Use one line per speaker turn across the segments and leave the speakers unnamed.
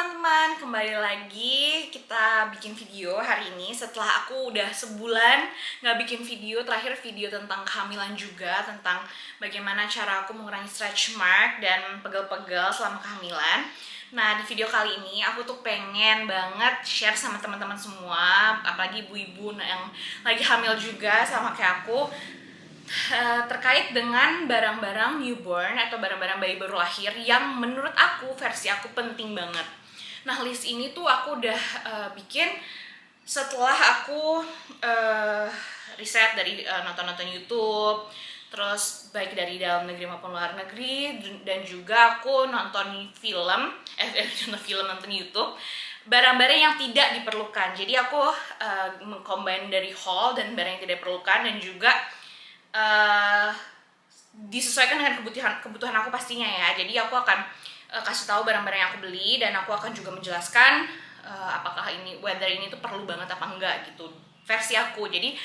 teman-teman, kembali lagi kita bikin video hari ini setelah aku udah sebulan nggak bikin video. Terakhir video tentang kehamilan juga, tentang bagaimana cara aku mengurangi stretch mark dan pegel-pegel selama kehamilan. Nah, di video kali ini aku tuh pengen banget share sama teman-teman semua, apalagi ibu-ibu yang lagi hamil juga sama kayak aku, terkait dengan barang-barang newborn atau barang-barang bayi baru lahir yang menurut aku, versi aku penting banget. Nah, list ini tuh aku udah bikin setelah aku riset dari nonton-nonton YouTube, terus baik dari dalam negeri maupun luar negeri, dan juga aku nonton film, nonton YouTube barang-barang yang tidak diperlukan. Jadi aku mengcombine dari haul dan barang yang tidak diperlukan, dan juga disesuaikan dengan kebutuhan aku pastinya ya. Jadi aku akan kasih tahu barang-barang yang aku beli, dan aku akan juga menjelaskan apakah whether ini tuh perlu banget apa enggak gitu, versi aku. Jadi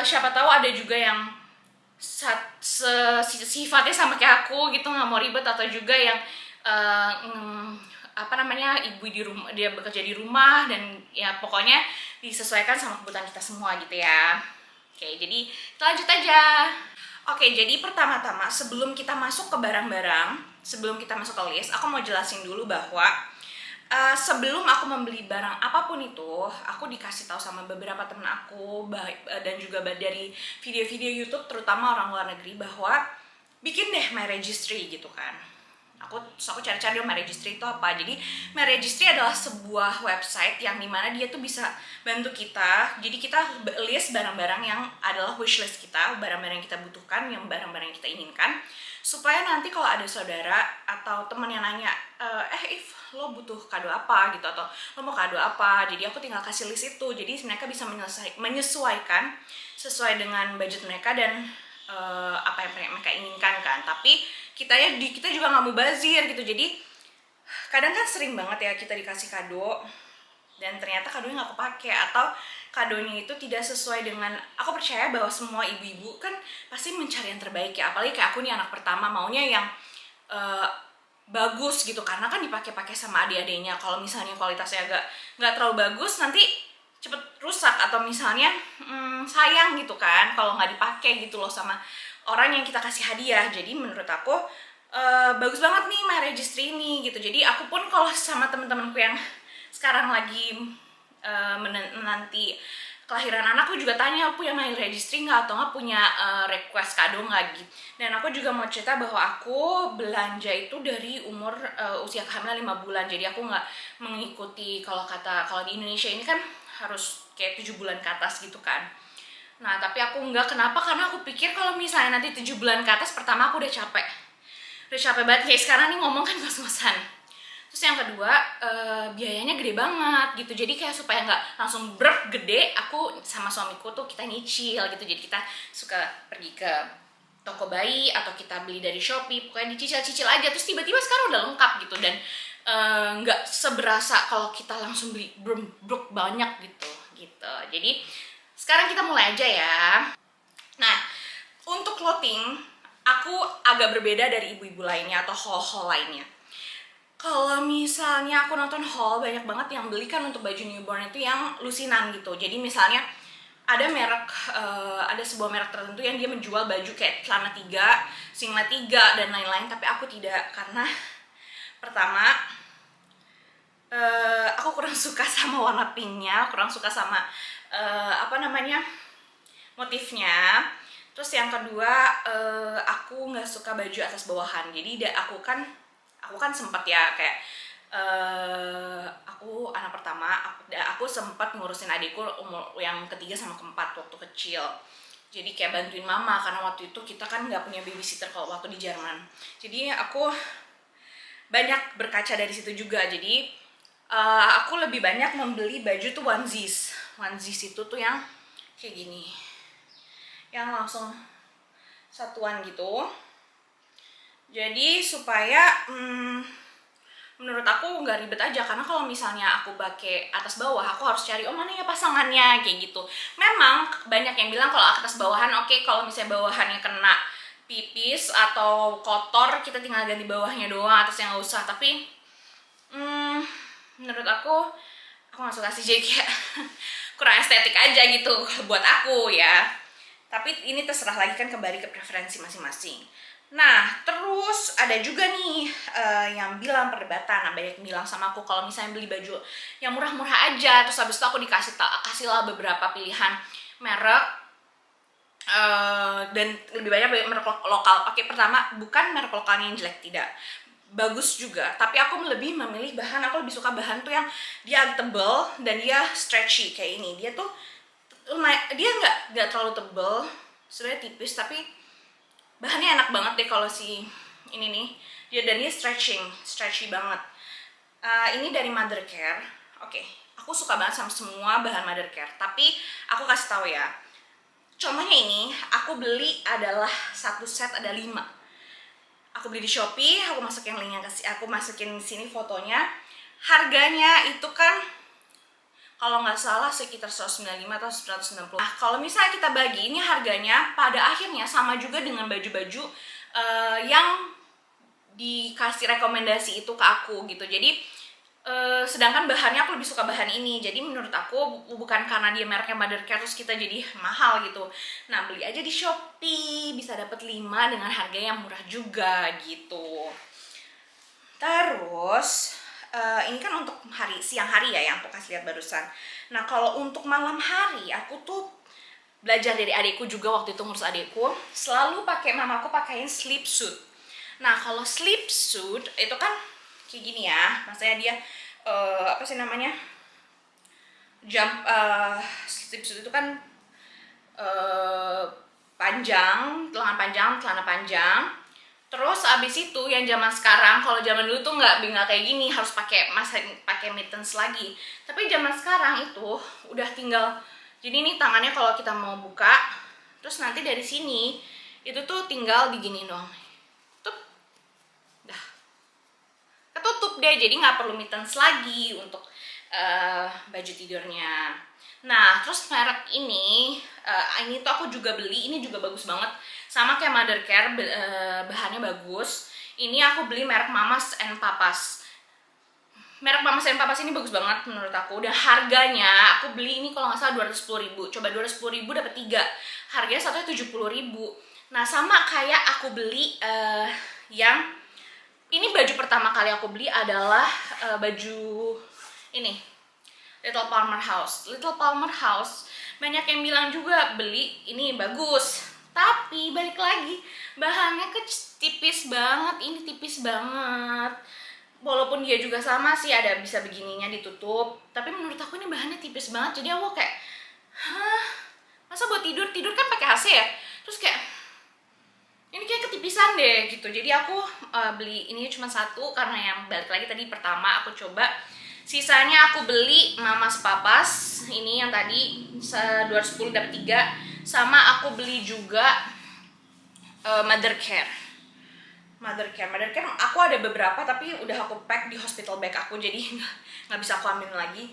siapa tahu ada juga yang sifatnya sama kayak aku gitu, nggak mau ribet, atau juga yang ibu di rumah, dia bekerja di rumah, dan ya pokoknya disesuaikan sama kebutuhan kita semua gitu ya. Oke, jadi kita lanjut aja. Oke, jadi pertama-tama sebelum kita masuk ke barang-barang, sebelum kita masuk ke list, aku mau jelasin dulu bahwa sebelum aku membeli barang apapun itu, aku dikasih tahu sama beberapa temen aku dan juga dari video-video YouTube, terutama orang luar negeri, bahwa bikin deh My Registry gitu kan. Aku cari-cari dulu My Registry itu apa. Jadi My Registry adalah sebuah website yang dimana dia tuh bisa bantu kita. Jadi kita list barang-barang yang adalah wishlist kita, barang-barang yang kita butuhkan, yang barang-barang yang kita inginkan, supaya nanti kalau ada saudara atau teman yang nanya, If lo butuh kado apa gitu, atau lo mau kado apa, jadi aku tinggal kasih list itu. Jadi mereka bisa menyesuaikan sesuai dengan budget mereka dan apa yang mereka inginkan kan. Tapi kita juga nggak mubazir gitu. Jadi kadang kan sering banget ya kita dikasih kado dan ternyata kadonya nggak kepake, atau kadonya itu tidak sesuai dengan, aku percaya bahwa semua ibu-ibu kan pasti mencari yang terbaik ya, apalagi kayak aku nih anak pertama, maunya yang bagus gitu, karena kan dipakai-pakai sama adik-adiknya. Kalau misalnya kualitasnya nggak terlalu bagus, nanti cepet rusak, atau misalnya sayang gitu kan kalau nggak dipakai gitu loh sama orang yang kita kasih hadiah. Jadi menurut aku bagus banget nih My Registry ini gitu. Jadi aku pun kalau sama temen-temenku yang sekarang lagi menanti kelahiran anakku juga tanya, punya My Registry nggak, atau nggak punya request kado nggak gitu. Dan aku juga mau cerita bahwa aku belanja itu dari umur usia kehamilan 5 bulan. Jadi aku nggak mengikuti, kalau di Indonesia ini kan harus kayak 7 bulan ke atas gitu kan. Nah, tapi aku nggak. Kenapa? Karena aku pikir kalau misalnya nanti 7 bulan ke atas, pertama aku udah capek banget kayak sekarang nih ngomong kan ngos-ngosan. Terus yang kedua, biayanya gede banget gitu. Jadi kayak supaya nggak langsung gede, aku sama suamiku tuh kita nyicil gitu. Jadi kita suka pergi ke toko bayi atau kita beli dari Shopee, pokoknya dicicil-cicil aja. Terus tiba-tiba sekarang udah lengkap gitu, dan nggak seberasa kalau kita langsung beli brok banyak gitu. Jadi sekarang kita mulai aja ya. Nah, untuk clothing aku agak berbeda dari ibu-ibu lainnya atau haul lainnya. Kalau misalnya aku nonton haul, banyak banget yang belikan untuk baju newborn itu yang lusinan gitu. Jadi misalnya ada sebuah merek tertentu yang dia menjual baju kayak celana 3, singlet 3, dan lain-lain. Tapi aku tidak, karena pertama aku kurang suka sama warna pinknya, kurang suka sama motifnya. Terus yang kedua, aku nggak suka baju atas bawahan. Jadi aku kan sempat ya kayak aku anak pertama, aku sempat ngurusin adikku umur yang ketiga sama keempat waktu kecil. Jadi kayak bantuin mama, karena waktu itu kita kan nggak punya babysitter kalau waktu di Jerman. Jadi aku banyak berkaca dari situ juga. Jadi aku lebih banyak membeli baju tuh onesies itu tuh yang kayak gini, yang langsung satuan gitu. Jadi supaya menurut aku nggak ribet aja, karena kalau misalnya aku pakai atas bawah, aku harus cari mana ya pasangannya kayak gitu. Memang banyak yang bilang kalau atas bawahan oke, kalau misalnya bawahannya kena pipis atau kotor kita tinggal ganti bawahnya doang, atasnya nggak usah. Tapi aku nggak suka sih, jadi kayak kurang estetik aja gitu buat aku ya. Tapi ini terserah lagi kan, kembali ke preferensi masing-masing. Nah, terus ada juga nih yang bilang perdebatan, banyak yang bilang sama aku kalau misalnya beli baju yang murah-murah aja, terus habis itu aku kasih lah beberapa pilihan merek, dan lebih banyak merek lokal. Oke, pertama, bukan merek lokalnya yang jelek, tidak, bagus juga, tapi aku lebih memilih bahan. Aku lebih suka bahan tuh yang dia tebel dan dia stretchy kayak ini. Dia tuh dia nggak terlalu tebel, sebenarnya tipis, tapi bahannya enak banget deh kalau si ini nih. Dan dia stretchy banget. Ini dari Mothercare. Oke, aku suka banget sama semua bahan Mothercare, tapi aku kasih tahu ya, contohnya ini aku beli adalah satu set ada 5. Aku beli di Shopee, aku masukin linknya aku masukin sini fotonya. Harganya itu kan kalau nggak salah sekitar 195 atau 190. Nah, kalau misalnya kita bagi, ini harganya pada akhirnya sama juga dengan baju-baju yang dikasih rekomendasi itu ke aku gitu. Jadi sedangkan bahannya aku lebih suka bahan ini. Jadi menurut aku bukan karena dia mereknya Mothercare terus kita jadi mahal gitu. Nah, beli aja di Shopee, bisa dapat 5 dengan harga yang murah juga gitu. Terus ini kan untuk siang hari ya yang aku kasih lihat barusan. Nah, kalau untuk malam hari aku tuh belajar dari adikku juga, waktu itu ngurus adikku, selalu mamaku pakaiin sleep suit. Nah, kalau sleep suit itu kan kayak gini ya, maksudnya dia apa sih namanya, sleep suit itu kan panjang, lengan panjang, celana panjang. Terus abis itu yang zaman sekarang, kalau zaman dulu tuh nggak kayak gini, harus pakai mittens lagi. Tapi zaman sekarang itu udah tinggal, jadi nih tangannya kalau kita mau buka, terus nanti dari sini itu tuh tinggal digini doang, dah ketutup deh, jadi nggak perlu mittens lagi untuk baju tidurnya. Nah, terus merek ini tuh aku juga beli, ini juga bagus banget, sama kayak Mothercare, bahannya bagus. Ini aku beli merek Mamas and Papas. Merek Mamas and Papas ini bagus banget menurut aku, dan harganya aku beli ini kalau nggak salah 210.000. Coba 210.000 dapat 3, harganya satunya 70.000. Nah, sama kayak aku beli yang ini, baju pertama kali aku beli adalah baju ini Little Palmer House. Banyak yang bilang juga beli ini bagus, tapi balik lagi bahannya tipis banget. Ini tipis banget, walaupun dia juga sama sih, ada bisa begininya ditutup, tapi menurut aku ini bahannya tipis banget. Jadi aku kayak, masa buat tidur kan pakai AC ya, terus kayak ini kayak ketipisan deh gitu. Jadi aku beli ini cuma satu, karena yang balik lagi tadi pertama aku coba. Sisanya aku beli Mamas Papas, ini yang tadi 210 dapat 3, sama aku beli juga Mothercare. Aku ada beberapa tapi udah aku pack di hospital bag aku, jadi nggak bisa aku ambil lagi.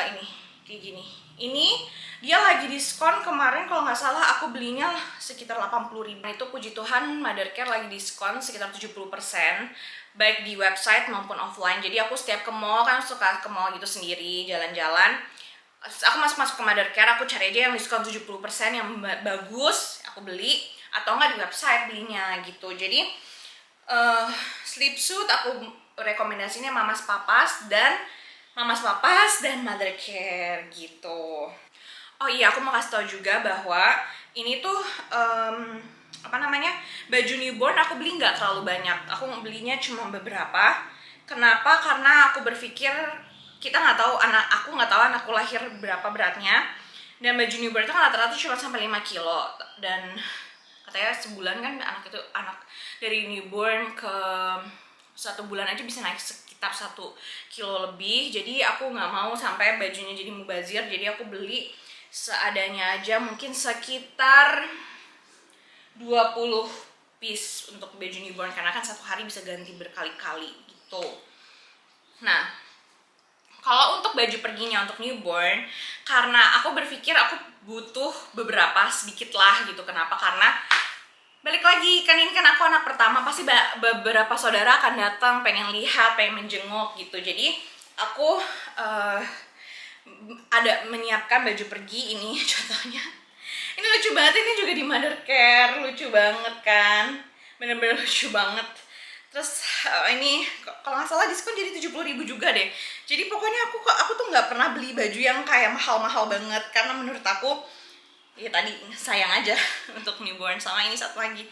Ini kayak gini. Ini dia lagi diskon kemarin, kalau nggak salah aku belinya sekitar 80.000. Itu puji Tuhan Mothercare lagi diskon sekitar 70%, baik di website maupun offline. Jadi aku setiap ke mall, kan suka ke mall gitu sendiri, jalan-jalan, aku masuk ke Mothercare, aku cari aja yang diskon 70% yang bagus, aku beli, atau nggak di website belinya gitu. Jadi sleep suit aku rekomendasinya Mamas Papas dan Mothercare gitu. Oh iya, aku mau kasih tau juga bahwa ini tuh baju newborn aku beli nggak terlalu banyak. Aku belinya cuma beberapa. Kenapa? Karena aku berpikir aku nggak tahu anakku lahir berapa beratnya, dan baju newborn itu kan rata-rata cuma sampai 5 kilo, dan katanya sebulan kan anak dari newborn ke 1 bulan aja bisa naik sekitar 1 kilo lebih. Jadi aku nggak mau sampai bajunya jadi mubazir, jadi aku beli seadanya aja, mungkin sekitar 20 piece untuk baju newborn, karena kan satu hari bisa ganti berkali-kali gitu. Nah, kalau untuk baju perginya untuk newborn, karena aku berpikir aku butuh beberapa sedikit lah gitu. Kenapa? Karena balik lagi, kan ini kan aku anak pertama, pasti beberapa saudara akan datang pengen lihat, pengen menjenguk gitu. Jadi aku ada menyiapkan baju pergi ini contohnya. Ini lucu banget, ini juga di Mothercare, lucu banget kan, bener-bener lucu banget. Terus ini kalau nggak salah diskon jadi 70.000 juga deh. Jadi pokoknya aku tuh nggak pernah beli baju yang kayak mahal-mahal banget, karena menurut aku ya tadi sayang aja untuk newborn. Sama ini satu lagi,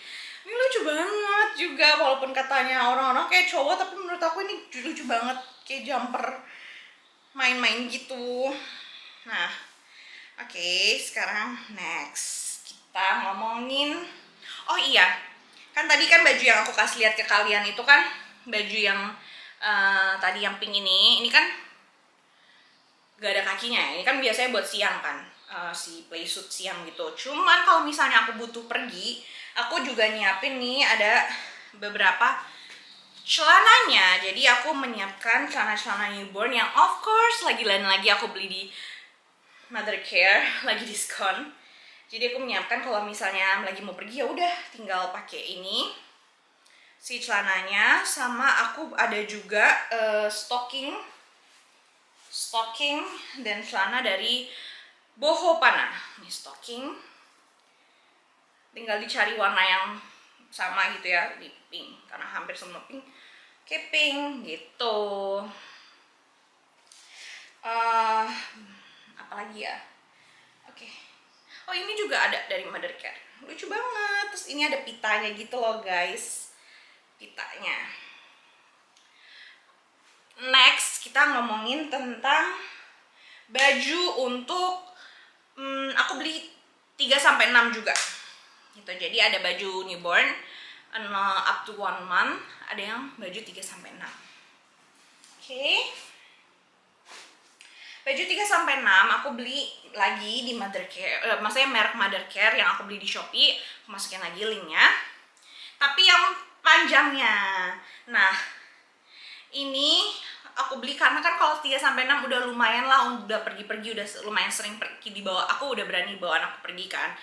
ini lucu banget juga, walaupun katanya orang-orang kayak cowok, tapi menurut aku ini lucu banget, kayak jumper main-main gitu. Nah, oke, sekarang next kita ngomongin, oh iya, kan tadi kan baju yang aku kasih lihat ke kalian itu kan baju yang tadi yang pink ini kan gak ada kakinya ya. Ini kan biasanya buat siang kan, si playsuit siang gitu. Cuman kalau misalnya aku butuh pergi, aku juga nyiapin nih ada beberapa celananya. Jadi aku menyiapkan celana-celana newborn yang of course lagi aku beli di Mothercare, lagi diskon. Jadi aku menyiapkan kalau misalnya lagi mau pergi ya udah tinggal pakai ini si celananya. Sama aku ada juga stocking dan celana dari Bohopana. Ini stocking, tinggal dicari warna yang sama gitu ya, di pink, karena hampir semua pink kayak pink gitu. Apalagi ya, oke. Oh ini juga ada dari Mothercare, lucu banget. Terus ini ada pitanya gitu loh guys, pitanya. Next kita ngomongin tentang baju untuk aku beli 3-6 juga gitu. Jadi ada baju newborn up to 1 month, ada yang baju 3-6. Oke. Baju 3-6 aku beli lagi di Mothercare, maksudnya merek Mothercare yang aku beli di Shopee. Aku masukin lagi linknya, tapi yang panjangnya. Nah ini aku beli karena kan kalau 3-6 udah lumayan lah, udah pergi-pergi, udah lumayan sering pergi dibawa. Aku udah berani bawa anakku pergi kan.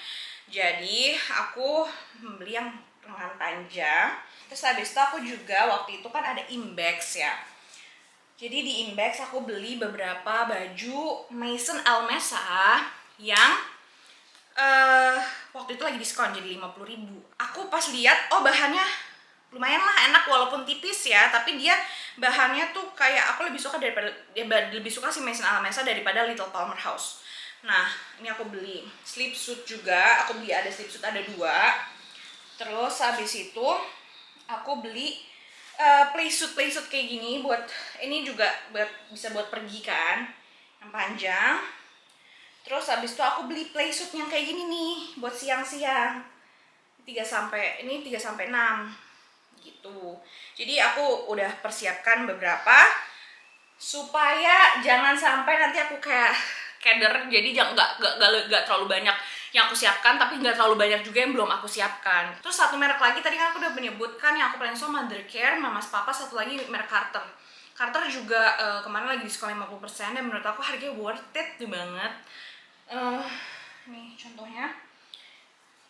Jadi aku membeli yang lengan panjang. Terus habis itu aku juga waktu itu kan ada Imbex ya. Jadi di Imbex aku beli beberapa baju Maison Almesa yang waktu itu lagi diskon jadi 50.000. Aku pas lihat, oh bahannya lumayan lah enak, walaupun tipis ya, tapi dia bahannya tuh kayak aku lebih suka si Maison Almesa daripada Little Palmer House. Nah ini aku beli slipsuit juga, aku beli ada slipsuit ada 2. Terus habis itu aku beli playsuit kayak gini, buat ini juga bisa buat pergi kan, yang panjang. Terus habis itu aku beli playsuit yang kayak gini nih buat siang-siang, 3-6 gitu. Jadi aku udah persiapkan beberapa supaya jangan sampai nanti aku kayak keder. Jadi nggak terlalu banyak yang aku siapkan, tapi nggak terlalu banyak juga yang belum aku siapkan. Terus satu merek lagi tadi kan aku udah menyebutkan yang aku paling suka Mothercare, Mamas Papa, satu lagi merek Carter. Carter juga kemarin lagi diskon 50% dan menurut aku harganya worth it banget. Nih contohnya,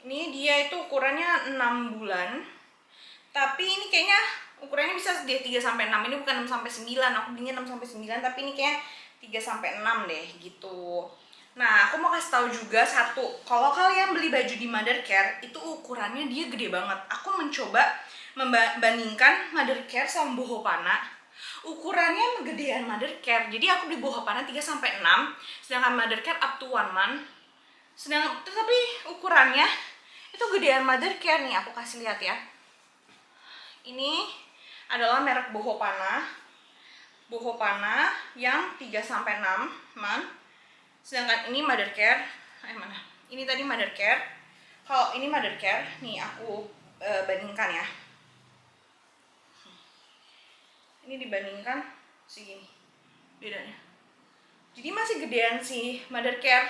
ini dia itu ukurannya 6 bulan, tapi ini kayaknya ukurannya bisa dia 3-6, ini bukan 6-9, aku belinya 6-9, tapi ini kayak 3-6 deh gitu. Nah aku mau kasih tahu juga satu, kalau kalian beli baju di Mothercare itu ukurannya dia gede banget. Aku mencoba membandingkan Mothercare sama Bohopana, ukurannya gedean Mothercare. Jadi aku beli Bohopana 3-6, sedangkan Mothercare up to 1 month. Tapi ukurannya itu gedean Mothercare nih. Aku kasih lihat ya. Ini adalah merek Bohopana yang 3-6 month. Sedangkan ini Mothercare, mana? Ini tadi Mothercare. Kalau ini Mothercare, nih aku bandingkan ya. Ini dibandingkan segini bedanya. Jadi masih gedean sih Mothercare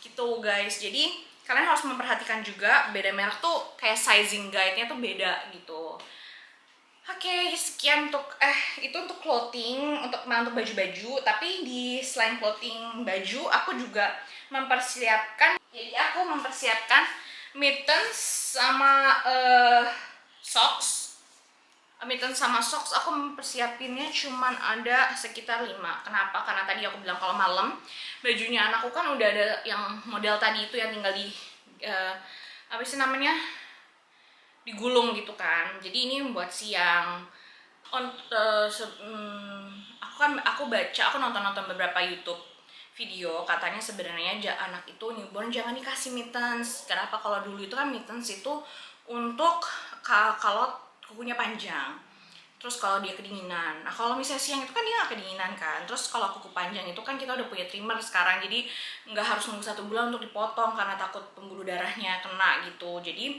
gitu guys. Jadi kalian harus memperhatikan juga beda merek tuh kayak sizing guide-nya tuh beda gitu. Oke, sekian untuk itu untuk clothing, untuk baju-baju. Tapi di selain clothing baju, aku juga mempersiapkan. Jadi aku mempersiapkan mittens sama socks. mittens sama socks aku mempersiapinnya cuman ada sekitar 5. Kenapa? Karena tadi aku bilang kalau malam bajunya anakku kan udah ada yang model tadi itu yang tinggal di apa sih namanya, digulung gitu kan. Jadi ini buat siang. Aku nonton beberapa YouTube video, katanya sebenarnya anak itu newborn jangan dikasih mittens. Kenapa? Kalau dulu itu kan mittens itu untuk kalau kukunya panjang, terus kalau dia kedinginan. Nah kalau misalnya siang itu kan dia nggak kedinginan kan. Terus kalau kuku panjang itu kan kita udah punya trimmer sekarang, jadi nggak harus nunggu 1 bulan untuk dipotong karena takut pembuluh darahnya kena gitu. Jadi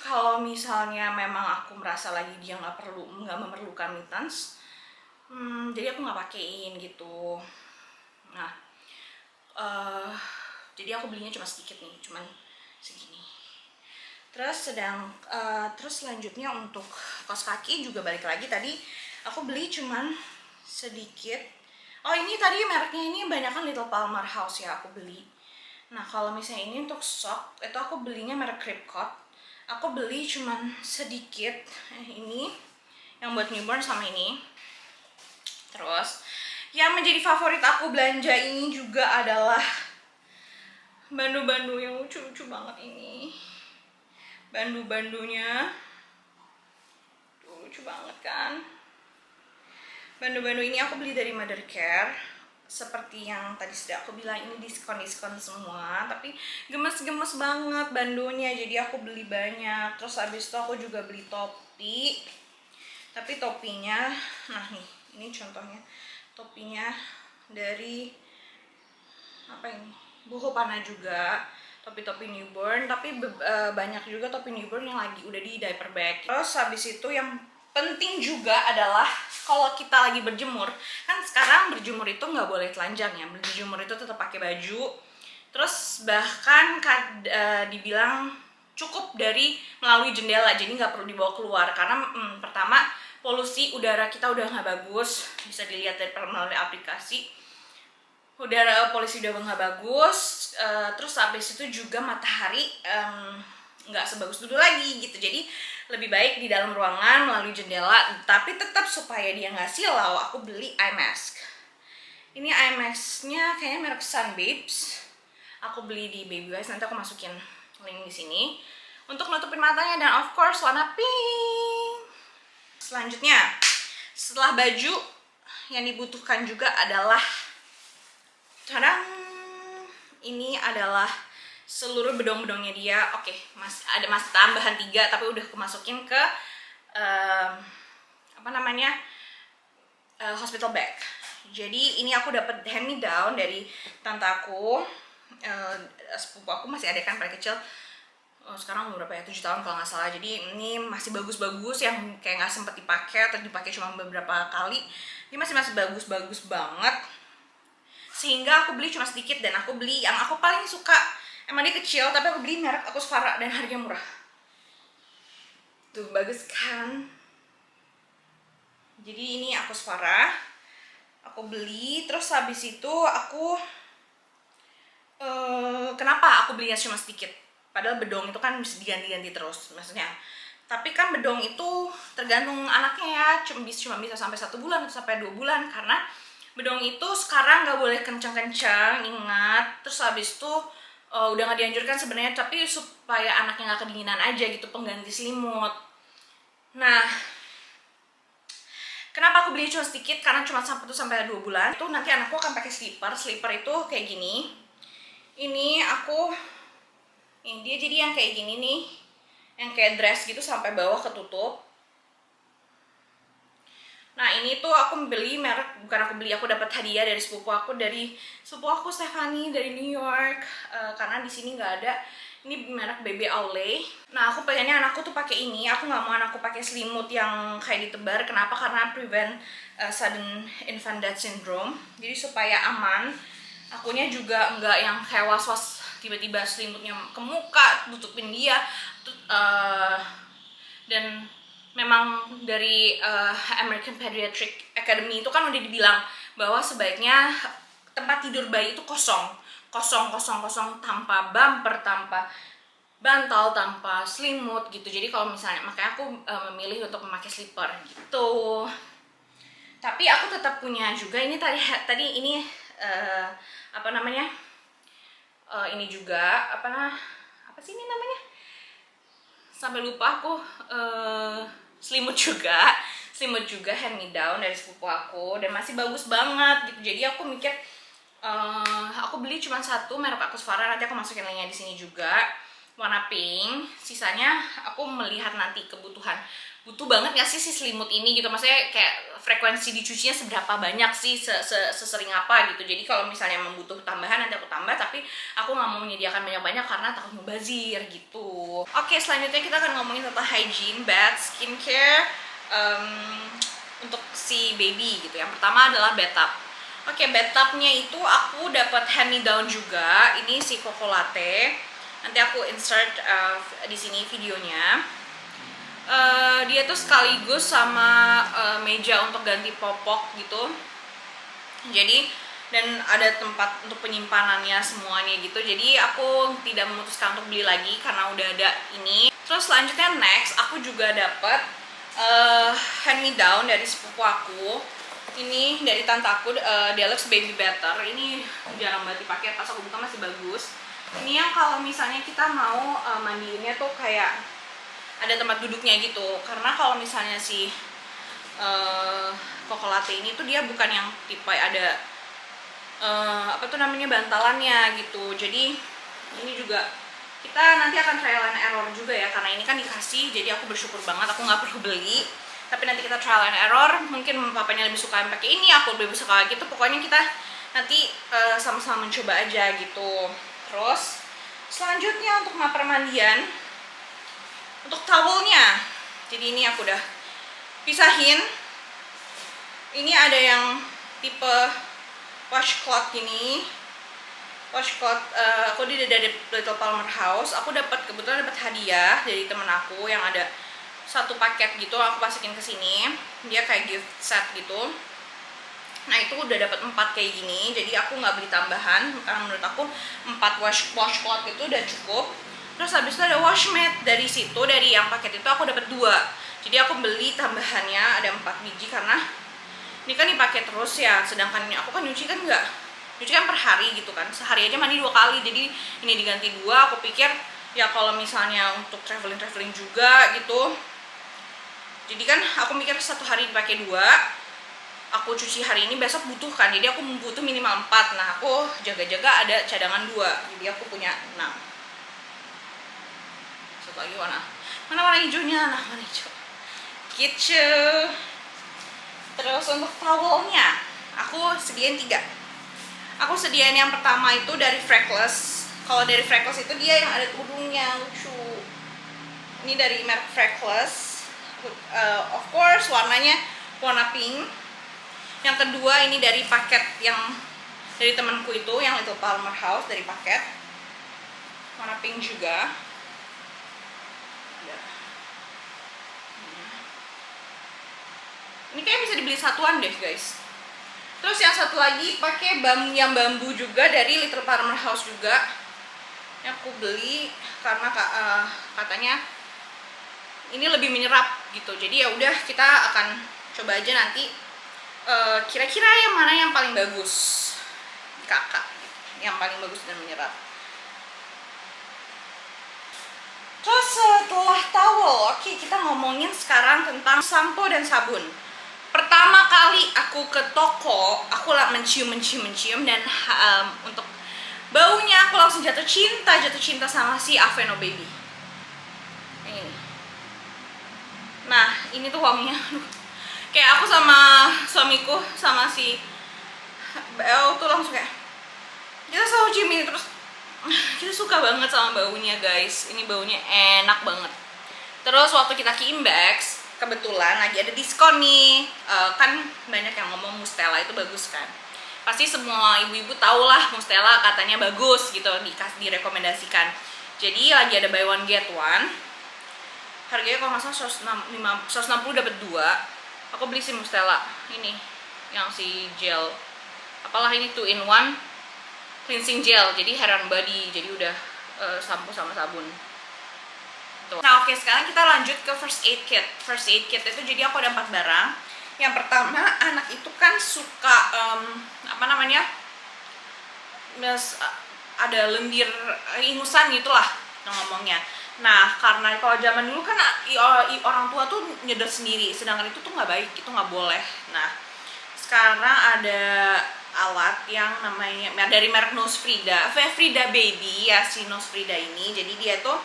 kalau misalnya memang aku merasa lagi dia nggak memerlukan mittens, jadi aku nggak pakein gitu. Nah jadi aku belinya cuma sedikit nih, cuman segini. Terus selanjutnya untuk kaos kaki juga balik lagi, tadi aku beli cuman sedikit. Oh ini tadi mereknya ini banyakan Little Palmer House ya aku beli. Nah kalau misalnya ini untuk sok itu aku belinya merek Crepcott. Aku beli cuman sedikit, ini yang buat newborn sama ini. Terus yang menjadi favorit aku belanja ini juga adalah bandu-bandu yang lucu-lucu banget ini. Bandu-bandunya tuh lucu banget kan. Bandu-bandu ini aku beli dari Mothercare. Seperti yang tadi sudah aku bilang, ini diskon semua, tapi gemes-gemes banget bandunya, jadi aku beli banyak. Terus habis itu aku juga beli topi, tapi topinya, nah nih, ini contohnya topinya dari apa ini, Buhopana juga, topi-topi newborn, tapi banyak juga topi newborn yang lagi udah di diaper bag. Terus habis itu yang penting juga adalah kalau kita lagi berjemur, kan sekarang berjemur itu nggak boleh telanjang ya, berjemur itu tetap pakai baju. Terus bahkan dibilang cukup dari melalui jendela, jadi nggak perlu dibawa keluar karena pertama polusi udara kita udah nggak bagus, bisa dilihat dari melalui aplikasi. Udara polusi udah nggak bagus, terus habis itu juga matahari nggak sebagus dulu lagi gitu. Jadi lebih baik di dalam ruangan melalui jendela, tapi tetap supaya dia nggak silau, aku beli eye mask. Ini eye masknya kayaknya merek Sunbabes. Aku beli di Baby Wise, nanti aku masukin link di sini untuk nutupin matanya, dan of course warna pink. Selanjutnya, setelah baju yang dibutuhkan juga adalah ini adalah seluruh bedong-bedongnya dia. Oke, ada tambahan 3, tapi udah aku masukin ke hospital bag. Jadi ini aku dapat hand me down dari tante aku, sepupu aku, masih ada kan pada kecil. Sekarang umur berapa ya, 7 tahun kalau nggak salah. Jadi ini masih bagus-bagus, yang kayak nggak sempet dipakai atau dipakai cuma beberapa kali. Ini masih bagus-bagus banget, sehingga aku beli cuma sedikit. Dan aku beli yang aku paling suka, emang dia kecil tapi aku beli merek Aqusfara dan harganya murah. Tuh bagus kan. Jadi ini Aqusfara aku beli. Terus habis itu aku kenapa aku belinya cuma sedikit, padahal bedong itu kan bisa diganti-ganti terus, maksudnya. Tapi kan bedong itu tergantung anaknya ya, cuma bisa sampai 1 bulan atau sampai 2 bulan, karena bedong itu sekarang nggak boleh kencang-kencang, ingat. Terus habis itu udah nggak dianjurkan sebenarnya, tapi supaya anaknya nggak kedinginan aja gitu, pengganti selimut. Nah, kenapa aku beli cuma sedikit? Karena cuma sampai 2 bulan. Itu nanti anakku akan pakai slipper. Slipper itu kayak gini. Ini dia jadi yang kayak gini nih, yang kayak dress gitu sampai bawah ketutup. Nah ini tuh aku beli merek, bukan aku beli, aku dapat hadiah dari sepupu aku Stephanie dari New York, karena di sini nggak ada. Ini merek Baby Aulay. Nah aku pengennya anakku tuh pakai ini. Aku nggak mau anakku pakai selimut yang kayak ditebar. Kenapa? Karena prevent sudden infant death syndrome. Jadi supaya aman. Akunya juga nggak yang kayak was-was tiba-tiba selimutnya ke muka, tutupin dia. Dan memang dari American Pediatric Academy itu kan udah dibilang bahwa sebaiknya tempat tidur bayi itu kosong, tanpa bumper, tanpa bantal tanpa selimut gitu. Jadi kalau misalnya, makanya aku memilih untuk memakai slipper gitu. Tapi aku tetap punya juga ini tadi ini apa namanya, ini juga apa sih ini namanya, sampai lupa aku, selimut juga hand me down dari sepupu aku, dan masih bagus banget gitu. Jadi aku mikir aku beli cuma satu merek Aquasfera, nanti aku masukin linknya di sini juga, warna pink. Sisanya aku melihat nanti kebutuhan, butuh banget gak sih si selimut ini gitu, maksudnya kayak frekuensi dicucinya seberapa banyak sih, sesering apa gitu. Jadi kalau misalnya membutuh tambahan nanti aku tambah, tapi aku nggak mau menyediakan banyak-banyak karena takut mubazir gitu. Oke, selanjutnya kita akan ngomongin tentang hygiene, bath, skincare untuk si baby gitu. Yang pertama adalah bathtub. Oke, bathtubnya itu aku dapat hand me down juga. Ini si Coco Latte. Nanti aku insert di sini videonya. Dia tuh sekaligus sama meja untuk ganti popok gitu. Jadi, dan ada tempat untuk penyimpanannya semuanya gitu. Jadi aku tidak memutuskan untuk beli lagi karena udah ada ini. Terus selanjutnya next, aku juga dapat hand me down dari sepupu aku. Ini dari tante aku, Deluxe Baby Better. Ini jarang banget dipakai, pas aku buka masih bagus. Ini yang kalau misalnya kita mau mandiinnya tuh kayak ada tempat duduknya gitu. Karena kalau misalnya si Coco Latte ini tuh dia bukan yang tipe ada apa tuh namanya, bantalannya gitu. Jadi ini juga kita nanti akan trial and error juga ya, karena ini kan dikasih, jadi aku bersyukur banget aku nggak perlu beli. Tapi nanti kita trial and error, mungkin papanya lebih suka yang pakai ini, aku lebih suka gitu. Pokoknya kita nanti sama-sama mencoba aja gitu. Terus selanjutnya untuk permandian, untuk towelnya, jadi ini aku udah pisahin. Ini ada yang tipe washcloth gini, washcloth aku dari Little Palmer House. Aku kebetulan dapat hadiah dari temen aku yang ada satu paket gitu, aku masukin ke sini. Dia kayak gift set gitu. Nah itu udah dapat 4 kayak gini, jadi aku nggak beli tambahan karena menurut aku 4 washcloth itu udah cukup. Terus habis itu ada wash mat, dari situ, dari yang paket itu aku dapat 2. Jadi aku beli tambahannya ada 4 biji karena ini kan dipakai terus ya, sedangkan ini aku kan nyuci kan per hari gitu kan, sehari aja mandi 2 kali. Jadi ini diganti 2. Aku pikir ya kalau misalnya untuk traveling juga gitu, jadi kan aku mikir satu hari dipakai 2, aku cuci hari ini, besok butuh kan, jadi aku butuh minimal 4. Nah aku jaga-jaga ada cadangan 2, jadi aku punya 6. Satu lagi mana warna hijaunya, nah warna hijau gitu. Terus untuk towelnya aku sediain 3. Aku sediain yang pertama itu dari Freckles. Kalau dari Freckles itu dia yang ada tudungnya, lucu. Ini dari merek Freckles. Of course warnanya warna pink. Yang kedua ini dari paket yang dari temanku itu, yang Little Palmer House, dari paket warna pink juga. Ini kayak bisa dibeli satuan deh guys. Terus yang satu lagi pakai yang bambu juga dari Little Palmer House juga, yang aku beli karena katanya ini lebih menyerap gitu. Jadi ya udah, kita akan coba aja nanti kira-kira yang mana yang paling bagus kakak, yang paling bagus dan menyerap. Terus setelah towel, oke, kita ngomongin sekarang tentang sampo dan sabun. Pertama kali aku ke toko, aku lah mencium dan untuk baunya aku langsung jatuh cinta sama si Aveno Baby. Ini. Nah, ini tuh wanginya, kayak aku sama suamiku sama si Bel tuh langsung kayak kita selalu cium ini terus. Kita suka banget sama baunya guys. Ini baunya enak banget. Terus waktu kita ke Imbex, kebetulan lagi ada diskon nih. Kan banyak yang ngomong Mustela itu bagus kan. Pasti semua ibu-ibu tau lah Mustela katanya bagus gitu, direkomendasikan. Jadi lagi ada buy one get one. Harganya kalau nggak salah 160 dapat 2. Aku beli si Mustela ini, yang si gel. Apalah ini 2-in-1 cleansing gel. Jadi hair and body. Jadi udah sampo sama sabun. gitu. Nah oke, sekarang kita lanjut ke first aid kit. First aid kit itu jadi aku ada 4 barang. Yang pertama, anak itu kan suka apa namanya, ada lendir ingusan gitulah ngomongnya. Nah karena kalau zaman dulu kan orang tua tuh nyedot sendiri, sedangkan itu tuh nggak baik, itu nggak boleh. Nah sekarang ada alat yang namanya dari merek Nose Frida, Frida Baby ya, si Nose Frida ini. Jadi dia tuh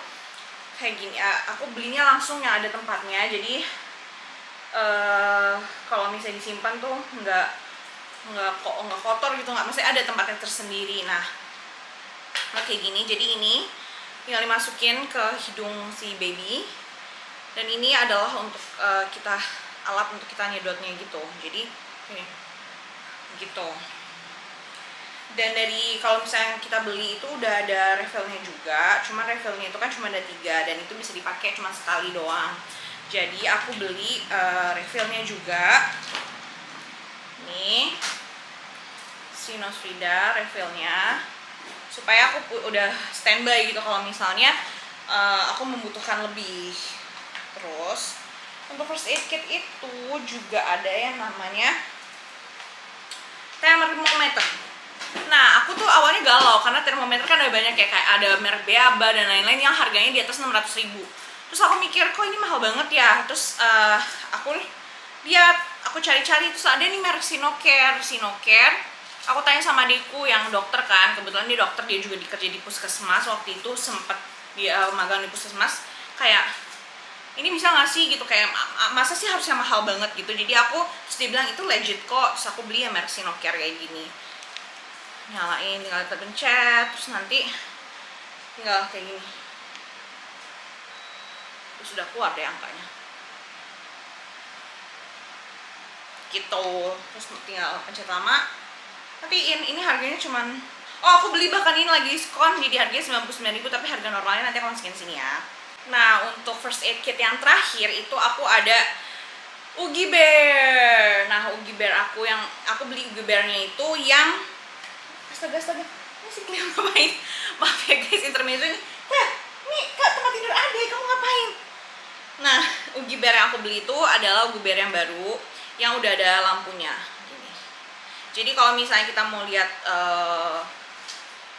kayak gini, aku belinya langsung yang ada tempatnya. Jadi kalau misalnya disimpan tuh nggak kotor gitu, nggak, maksudnya ada tempatnya tersendiri. Nah kayak gini, jadi ini tinggal dimasukin ke hidung si baby, dan ini adalah untuk kita alat untuk kita nyedotnya gitu. Jadi gitu. Dan dari kalau misalnya kita beli itu udah ada refillnya juga, cuma refillnya itu kan cuma ada 3 dan itu bisa dipakai cuma sekali doang. Jadi aku beli refillnya juga. Nih si Nose Frida refillnya, supaya aku udah standby gitu kalau misalnya aku membutuhkan lebih. Terus untuk first aid kit itu juga ada yang namanya termometer. Nah aku tuh awalnya galau karena termometer kan ada banyak ya, kayak ada merek Beaba dan lain-lain yang harganya di atas 600.000. Terus aku mikir kok ini mahal banget ya. Terus aku lihat, aku cari-cari, terus ada nih merek Sinocare. Aku tanya sama adikku yang dokter kan, kebetulan dia dokter, dia juga kerja di puskesmas. Waktu itu sempet dia magang di puskesmas, kayak ini bisa nggak sih gitu, kayak masa sih harusnya mahal banget gitu. Jadi aku, terus dia bilang itu legit kok, terus aku beli ya merek Sinocare kayak gini. Nyalain, tinggal terpencet, terus nanti tinggal kayak gini, terus sudah keluar deh angkanya gitu. Terus tinggal pencet lama. Tapi ini harganya cuman, aku beli bahkan ini lagi diskon, jadi harganya 99.000, tapi harga normalnya nanti aku masukin sini ya. Nah untuk first aid kit yang terakhir itu aku ada Oogie Bear. Nah Oogie Bear aku beli Oogie Bear-nya itu yang astaga ini si Cleo ngapain? Maaf ya guys, intermezzo nih. Nih kak, tempat tidur adek, kamu ngapain? Nah Oogie Bear yang aku beli itu adalah Oogie Bear yang baru, yang udah ada lampunya. Jadi kalau misalnya kita mau lihat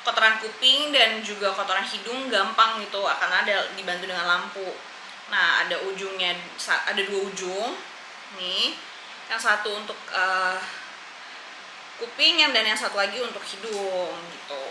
kotoran kuping dan juga kotoran hidung gampang gitu, akan ada dibantu dengan lampu. Nah ada ujungnya, ada 2 ujung nih, yang satu untuk kuping dan yang satu lagi untuk hidung gitu.